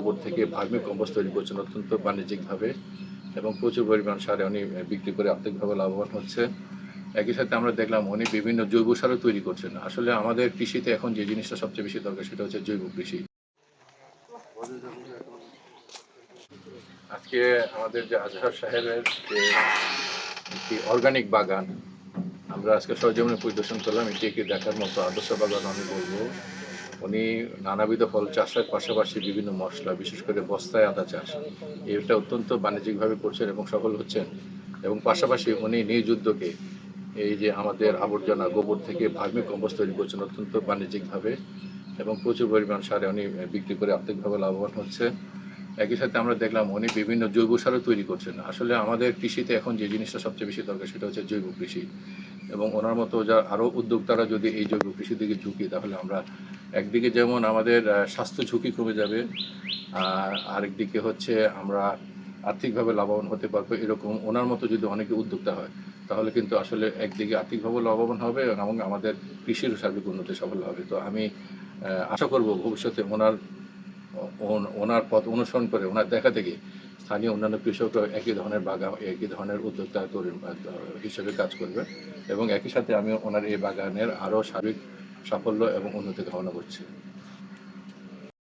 গোবর থেকে vermi compost তৈরি করছেন অত্যন্ত বাণিজ্যিকভাবে এবং প্রচুর পরিমাণ সারে উনি বিক্রি করে আর্থিকভাবে লাভবান হচ্ছে। একই সাথে আমরা দেখলাম উনি বিভিন্ন জৈব সারও তৈরি করছেন। আসলে আমাদের কৃষিতে এখন যে জিনিসটা সবচেয়ে বেশি দরকার সেটা হচ্ছে জৈব কৃষি। আজকে আমাদের যে আজহার সাহেবের যে একটি অর্গানিক বাগান আমরা আজকে সরজমিনে পরিদর্শন করলাম। এটি একটি দেখার মতো আদর্শ বাগান আমি বলবো। উনি নানাবিধ ফল চাষের পাশাপাশি বিভিন্ন মশলা বিশেষ করে বস্তায় আদা চাষ এটা অত্যন্ত বাণিজ্যিকভাবে করছেন এবং সফল হচ্ছেন। এবং পাশাপাশি উনি নিজ উদ্যোগে এই যে আমাদের আবর্জনা গোবর থেকে ভার্মি কম্পোস্ট তৈরি করছেন অত্যন্ত বাণিজ্যিকভাবে এবং প্রচুর পরিমাণ সারে উনি বিক্রি করে আর্থিকভাবে লাভবান হচ্ছে। একই সাথে আমরা দেখলাম উনি বিভিন্ন জৈব সারও তৈরি করছেন। আসলে আমাদের কৃষিতে এখন যে জিনিসটা সবচেয়ে বেশি দরকার সেটা হচ্ছে জৈব কৃষি এবং ওনার মতো যা আরও উদ্যোক্তারা যদি এই জৈব কৃষির দিকে ঝুঁকি তাহলে আমরা একদিকে যেমন আমাদের স্বাস্থ্য ঝুঁকি কমে যাবে, আরেকদিকে হচ্ছে আমরা আর্থিকভাবে লাভবান হতে পারবো। এরকম ওনার মতো যদি অনেকে উদ্যোক্তা হয় তাহলে কিন্তু আসলে একদিকে আর্থিকভাবে লাভবান হবে এবং আমাদের কৃষির সার্বিক উন্নতি সফল হবে। তো আমি আশা করব ভবিষ্যতে ওনার পথ অনুসরণ করে ওনার দেখা থেকে স্থানীয় অন্যান্য কৃষকরা একই ধরনের বাগান একই ধরনের উদ্যোক্তা তরুণ হিসেবে কাজ করবে এবং একই সাথে আমি ওনার এই বাগানের আরও সার্বিক সাফল্য এবং উন্নতি কামনা করছি।